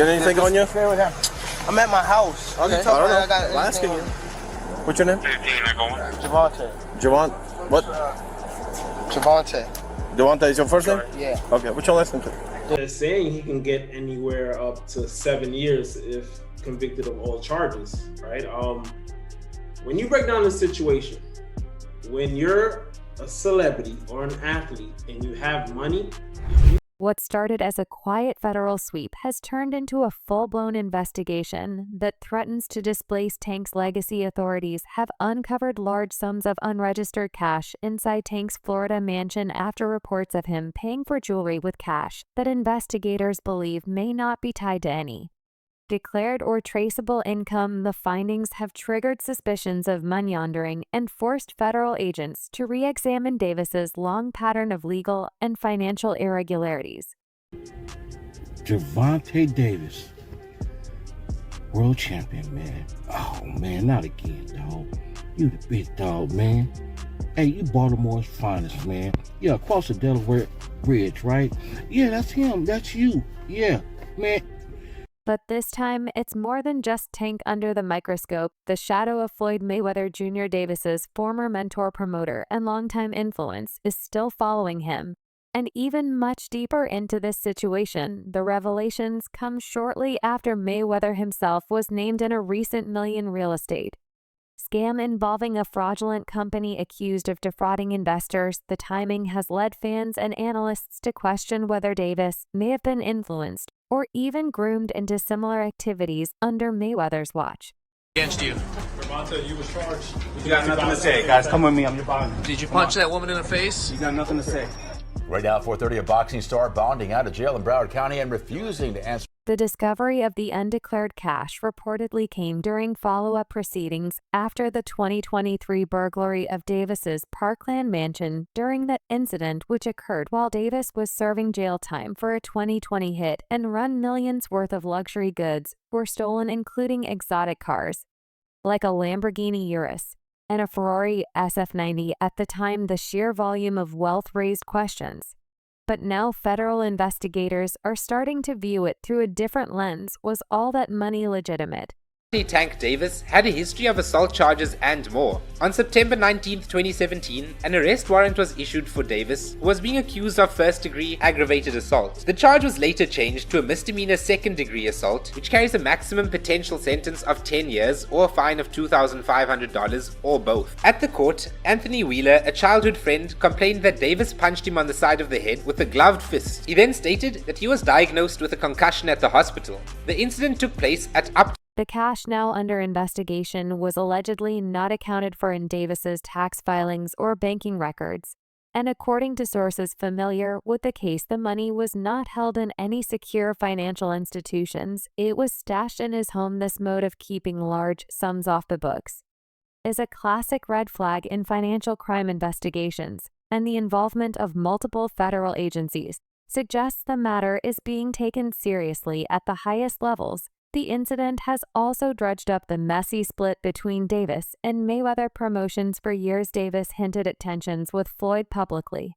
got anything on you? Stay with him. I'm at my house. Okay, I don't know. I'm asking you. What's your name? 15, they're going. Gervonta. Javon. What? Gervonta. Devonta is your first name? Yeah. Okay, what's your last name? They're saying he can get anywhere up to 7 years if convicted of all charges, right? When you break down the situation, when you're a celebrity or an athlete and you have money. What started as a quiet federal sweep has turned into a full-blown investigation that threatens to displace Tank's legacy. Authorities have uncovered large sums of unregistered cash inside Tank's Florida mansion after reports of him paying for jewelry with cash that investigators believe may not be tied to any declared or traceable income. The findings have triggered suspicions of money laundering and forced federal agents to re-examine Davis's long pattern of legal and financial irregularities. Gervonta Davis, world champion, man. Oh, man, not again, dog. You the big dog, man. Hey, you Baltimore's finest, man. Yeah, across the Delaware Bridge, right? Yeah, that's him. That's you. Yeah, man. But this time, it's more than just Tank under the microscope. The shadow of Floyd Mayweather Jr. Davis's former mentor, promoter, and longtime influence is still following him. And even much deeper into this situation, the revelations come shortly after Mayweather himself was named in a recent million real estate scam involving a fraudulent company accused of defrauding investors. The timing has led fans and analysts to question whether Davis may have been influenced or even groomed into similar activities under Mayweather's watch. Against you. Gervonta, you was charged. You got nothing to say, guys. Come with me. I'm your bond. Did you punch that woman in the face? You got nothing to say. Right now, 4:30, a boxing star bonding out of jail in Broward County and refusing to answer. The discovery of the undeclared cash reportedly came during follow-up proceedings after the 2023 burglary of Davis's Parkland mansion. During that incident, which occurred while Davis was serving jail time for a 2020 hit and run, millions worth of luxury goods were stolen, including exotic cars like a Lamborghini Urus and a Ferrari SF90. At the time, the sheer volume of wealth raised questions. But now federal investigators are starting to view it through a different lens. Was all that money legitimate? Tank Davis had a history of assault charges and more. On September 19, 2017, an arrest warrant was issued for Davis, who was being accused of first-degree aggravated assault. The charge was later changed to a misdemeanor second-degree assault, which carries a maximum potential sentence of 10 years or a fine of $2,500 or both. At the court, Anthony Wheeler, a childhood friend, complained that Davis punched him on the side of the head with a gloved fist. He then stated that he was diagnosed with a concussion at the hospital. The incident took place at up. The cash now under investigation was allegedly not accounted for in Davis's tax filings or banking records. And according to sources familiar with the case, the money was not held in any secure financial institutions. It was stashed in his home. This mode of keeping large sums off the books is a classic red flag in financial crime investigations, and the involvement of multiple federal agencies suggests the matter is being taken seriously at the highest levels. The incident has also dredged up the messy split between Davis and Mayweather Promotions. For years, Davis hinted at tensions with Floyd publicly,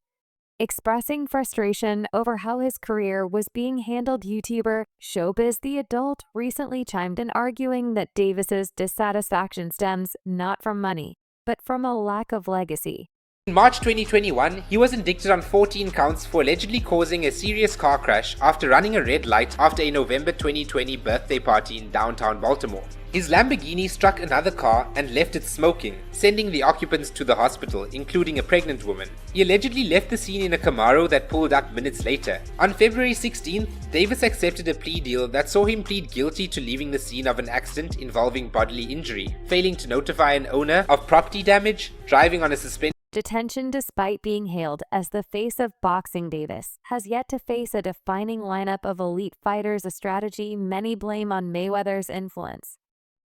expressing frustration over how his career was being handled. YouTuber Showbiz the Adult recently chimed in, arguing that Davis's dissatisfaction stems not from money, but from a lack of legacy. In March 2021, he was indicted on 14 counts for allegedly causing a serious car crash after running a red light after a November 2020 birthday party in downtown Baltimore. His Lamborghini struck another car and left it smoking, sending the occupants to the hospital, including a pregnant woman. He allegedly left the scene in a Camaro that pulled up minutes later. On February 16th, Davis accepted a plea deal that saw him plead guilty to leaving the scene of an accident involving bodily injury, failing to notify an owner of property damage, driving on a suspended detention. Despite being hailed as the face of boxing, Davis has yet to face a defining lineup of elite fighters, a strategy many blame on Mayweather's influence.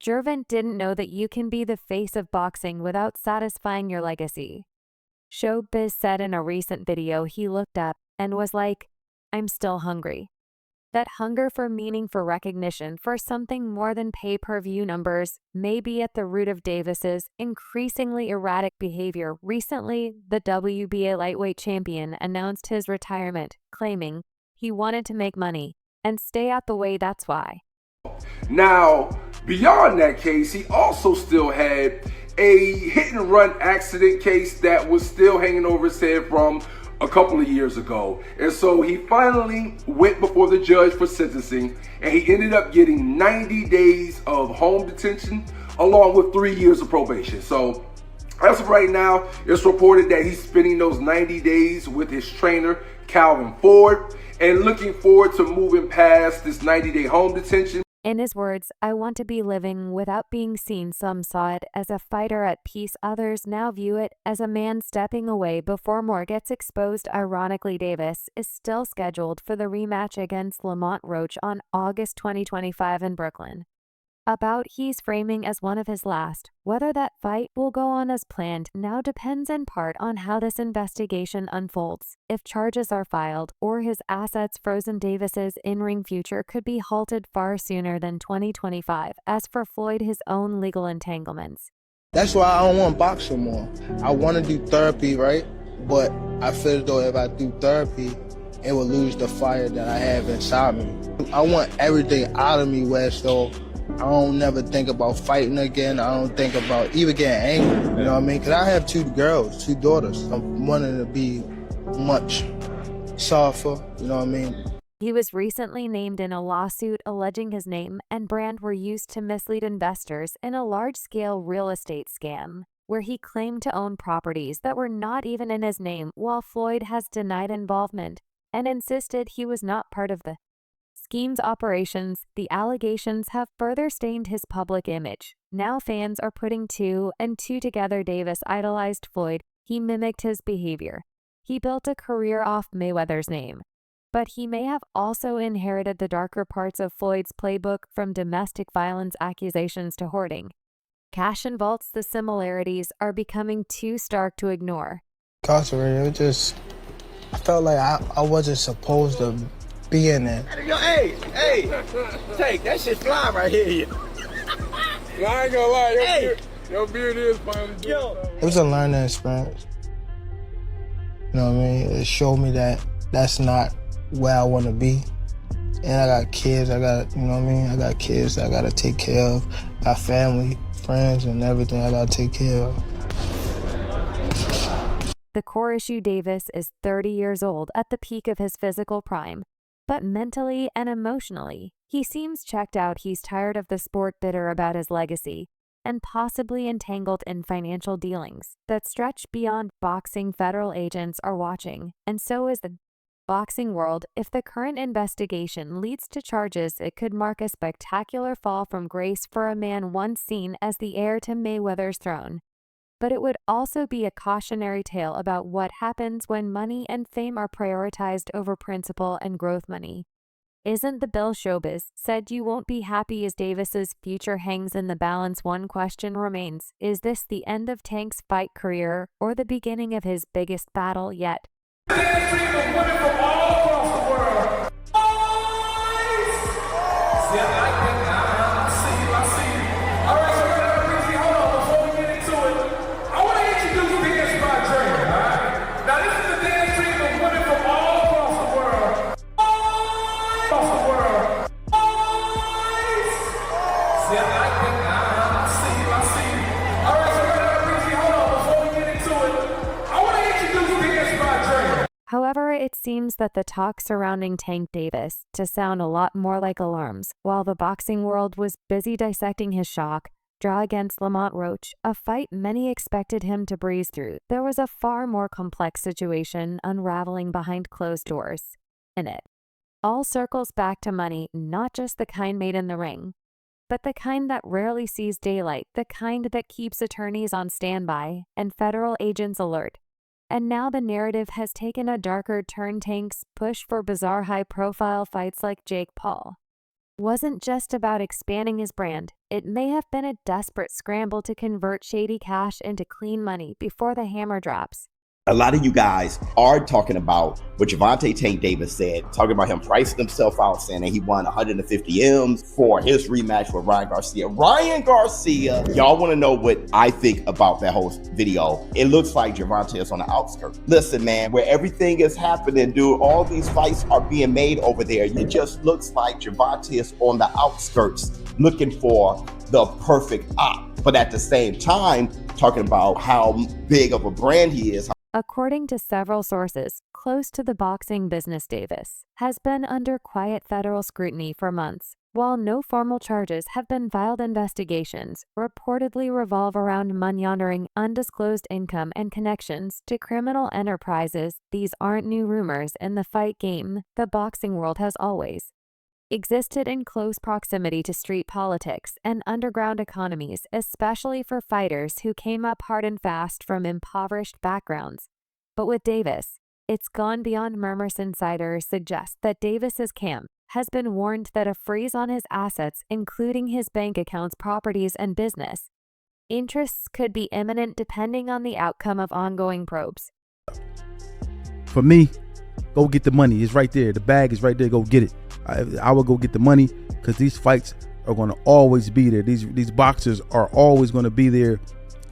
Gervonta didn't know that you can be the face of boxing without satisfying your legacy. Showbiz said in a recent video he looked up and was like, "I'm still hungry." That hunger for meaning, for recognition, for something more than pay-per-view numbers may be at the root of Davis's increasingly erratic behavior. Recently, the WBA lightweight champion announced his retirement, claiming he wanted to make money and stay out the way, that's why. Now, beyond that case, he also still had a hit and run accident case that was still hanging over his head from a couple of years ago. And so he finally went before the judge for sentencing, and he ended up getting 90 days of home detention along with 3 years of probation. So as of right now, it's reported that he's spending those 90 days with his trainer, Calvin Ford, and looking forward to moving past this 90-day home detention. In his words, I want to be living without being seen. Some saw it as a fighter at peace. Others now view it as a man stepping away before more gets exposed. Ironically, Davis is still scheduled for the rematch against Lamont Roach on August 2025 in Brooklyn. A bout he's framing as one of his last. Whether that fight will go on as planned now depends in part on how this investigation unfolds. If charges are filed or his assets frozen, Davis's in-ring future could be halted far sooner than 2025. As for Floyd, his own legal entanglements. That's why I don't want to box no more. I want to do therapy, right? But I feel as though if I do therapy, it will lose the fire that I have inside me. I want everything out of me, Wes, so I don't never think about fighting again. I don't think about even getting angry, you know what I mean? Because I have 2 girls, 2 daughters. I'm wanting to be much softer, you know what I mean? He was recently named in a lawsuit alleging his name and brand were used to mislead investors in a large-scale real estate scam, where he claimed to own properties that were not even in his name, while Floyd has denied involvement and insisted he was not part of the scheme's operations. The allegations have further stained his public image. Now fans are putting 2 and 2 together. Davis idolized Floyd. He mimicked his behavior. He built a career off Mayweather's name. But he may have also inherited the darker parts of Floyd's playbook, from domestic violence accusations to hoarding cash and vaults. The similarities are becoming too stark to ignore. Incarcerated, I felt like I wasn't supposed to be in there. Yo, hey, take that shit fly right here. I ain't gonna lie, your beard is fine. It was a learning experience. You know what I mean? It showed me that that's not where I want to be. And I got kids, you know what I mean? I got kids that I gotta take care of. Got family, friends, and everything I gotta take care of. The core issue: Davis is 30 years old at the peak of his physical prime. But mentally and emotionally, he seems checked out. He's tired of the sport, bitter about his legacy, and possibly entangled in financial dealings that stretch beyond boxing. Federal agents are watching, and so is the boxing world. If the current investigation leads to charges, it could mark a spectacular fall from grace for a man once seen as the heir to Mayweather's throne. But it would also be a cautionary tale about what happens when money and fame are prioritized over principle and growth. Money isn't the bill. Showbiz said you won't be happy as Davis's future hangs in the balance. One question remains: is this the end of Tank's fight career or the beginning of his biggest battle yet? However, it seems that the talk surrounding Tank Davis to sound a lot more like alarms. While the boxing world was busy dissecting his shock draw against Lamont Roach, a fight many expected him to breeze through, there was a far more complex situation unraveling behind closed doors. In it all circles back to money, not just the kind made in the ring, but the kind that rarely sees daylight, the kind that keeps attorneys on standby and federal agents alert. And now the narrative has taken a darker turn. Tank's push for bizarre high-profile fights like Jake Paul wasn't just about expanding his brand. It may have been a desperate scramble to convert shady cash into clean money before the hammer drops. A lot of you guys are talking about what Gervonta Tank Davis said, talking about him pricing himself out, saying that he won 150 M's for his rematch with Ryan Garcia. Y'all want to know what I think about that whole video? It looks like Gervonta is on the outskirts. Listen, man, where everything is happening, dude, all these fights are being made over there. It just looks like Gervonta is on the outskirts looking for the perfect op. But at the same time, talking about how big of a brand he is. According to several sources close to the boxing business, Davis has been under quiet federal scrutiny for months. While no formal charges have been filed, investigations reportedly revolve around money laundering, undisclosed income, and connections to criminal enterprises. These aren't new rumors in the fight game. The boxing world has always existed in close proximity to street politics and underground economies, especially for fighters who came up hard and fast from impoverished backgrounds. But with Davis, it's gone beyond murmurs. Insiders suggest that Davis's camp has been warned that a freeze on his assets, including his bank accounts, properties, and business interests, could be imminent depending on the outcome of ongoing probes. For me, go get the money. It's right there. The bag is right there. Go get it. I will go get the money because these fights are going to always be there. These boxers are always going to be there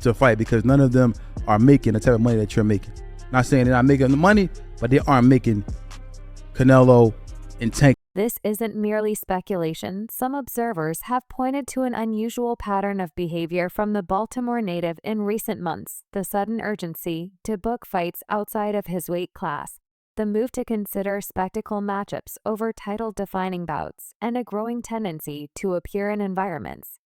to fight because none of them are making the type of money that you're making. Not saying they're not making the money, but they aren't making Canelo and Tank. This isn't merely speculation. Some observers have pointed to an unusual pattern of behavior from the Baltimore native in recent months: the sudden urgency to book fights outside of his weight class, the move to consider spectacle matchups over title-defining bouts, and a growing tendency to appear in environments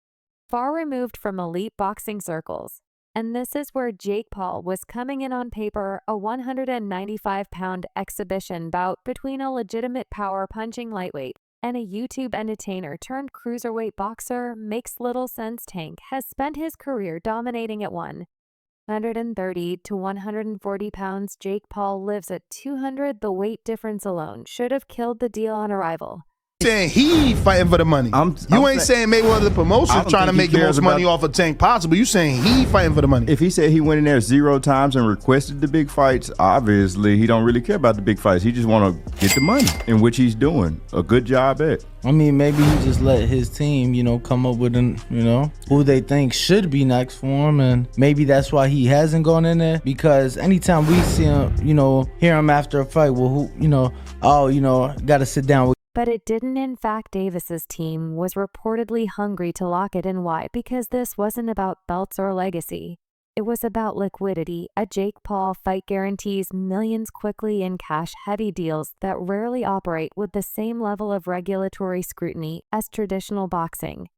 far removed from elite boxing circles. And this is where Jake Paul was coming in. On paper, a 195-pound exhibition bout between a legitimate power-punching lightweight and a YouTube entertainer turned cruiserweight boxer makes little sense. Tank has spent his career dominating at 130 to 140 pounds. Jake Paul lives at 200. The weight difference alone should have killed the deal on arrival. Saying he fighting for the money. You ain't saying Mayweather the promotion trying to make the most money off of Tank possible. You saying he fighting for the money. If he said he went in there 0 times and requested the big fights, obviously he don't really care about the big fights. He just want to get the money, in which he's doing a good job at. I mean, maybe he just let his team, come up with who they think should be next for him, and maybe that's why he hasn't gone in there. Because anytime we see him, hear him after a fight, well, got to sit down with. But it didn't. In fact, Davis's team was reportedly hungry to lock it in. Why? Because this wasn't about belts or legacy. It was about liquidity. A Jake Paul fight guarantees millions quickly in cash-heavy deals that rarely operate with the same level of regulatory scrutiny as traditional boxing.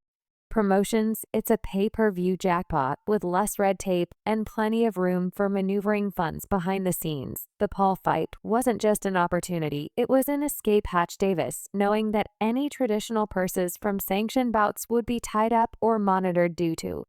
Promotions, it's a pay-per-view jackpot with less red tape and plenty of room for maneuvering funds behind the scenes. The Paul fight wasn't just an opportunity, it was an escape hatch. Davis, knowing that any traditional purses from sanctioned bouts would be tied up or monitored due to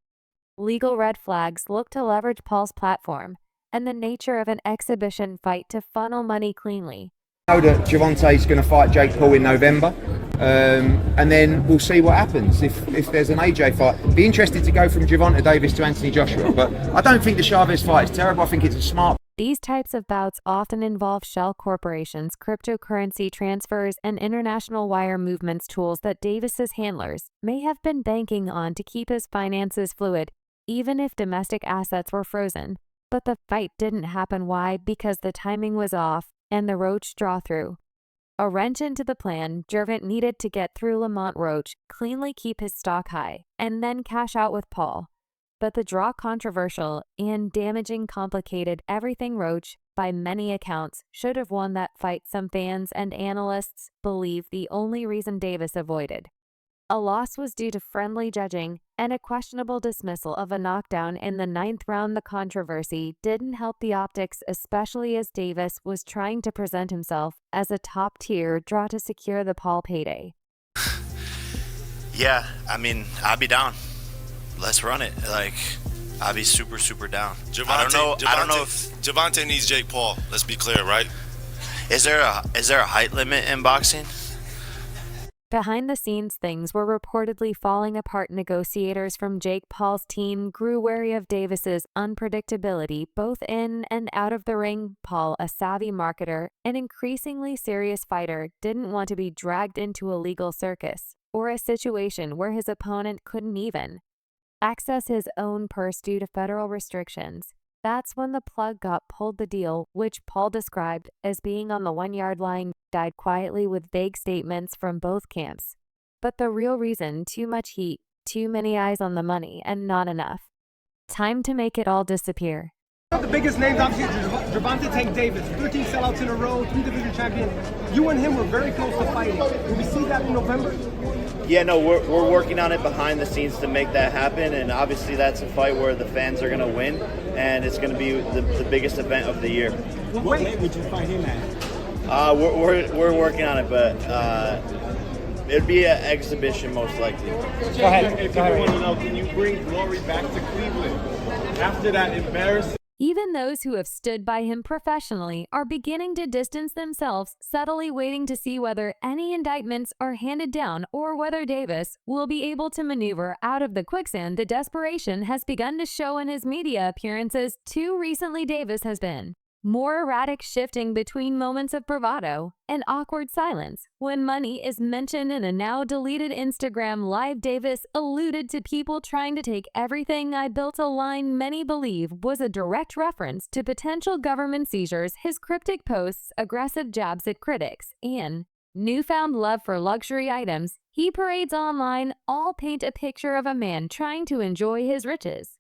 legal red flags, looked to leverage Paul's platform and the nature of an exhibition fight to funnel money cleanly. I know that Gervonta is going to fight Jake Paul in November, and then we'll see what happens if there's an AJ fight. Be interested to go from Gervonta Davis to Anthony Joshua, but I don't think the Chavez fight is terrible. I think it's a smart. These types of bouts often involve shell corporations, cryptocurrency transfers, and international wire movements, tools that Davis's handlers may have been banking on to keep his finances fluid, even if domestic assets were frozen. But the fight didn't happen. Why? Because the timing was off and the Roach draw through. A wrench into the plan. Gervonta needed to get through Lamont Roach, cleanly keep his stock high, and then cash out with Paul. But the draw, controversial and damaging, complicated everything. Roach, by many accounts, should have won that fight. Some fans and analysts believe the only reason Davis avoided a loss was due to friendly judging and a questionable dismissal of a knockdown in the 9th round. The controversy didn't help the optics, especially as Davis was trying to present himself as a top-tier draw to secure the Paul payday. Yeah, I mean, I'd be down. Let's run it. I'd be super, super down. I don't know if Gervonta needs Jake Paul. Let's be clear, right? Is there a height limit in boxing? Behind the scenes, things were reportedly falling apart. Negotiators from Jake Paul's team grew wary of Davis's unpredictability both in and out of the ring. Paul, a savvy marketer, an increasingly serious fighter, didn't want to be dragged into a legal circus or a situation where his opponent couldn't even access his own purse due to federal restrictions. That's when the plug got pulled. The deal, which Paul described as being on the 1-yard line, died quietly with vague statements from both camps. But the real reason: too much heat, too many eyes on the money, and not enough time to make it all disappear. One of the biggest names, obviously, Gervonta Tank Davis, 13 sellouts in a row, 3 division champion. You and him were very close to fighting. Will we see that in November? Yeah, no, we're working on it behind the scenes to make that happen, and obviously that's a fight where the fans are going to win, and it's going to be the biggest event of the year. What weight would you fight him at? We're working on it, but it'd be an exhibition most likely. Go ahead. If you want to know, can you bring Glory back to Cleveland after that embarrassing? Even those who have stood by him professionally are beginning to distance themselves, subtly waiting to see whether any indictments are handed down or whether Davis will be able to maneuver out of the quicksand. The desperation has begun to show in his media appearances. Too recently, Davis has been more erratic, shifting between moments of bravado and awkward silence. When money is mentioned in a now deleted Instagram live, Davis alluded to people trying to take everything I built, a line many believe was a direct reference to potential government seizures. His cryptic posts, aggressive jabs at critics, and newfound love for luxury items he parades online all paint a picture of a man trying to enjoy his riches.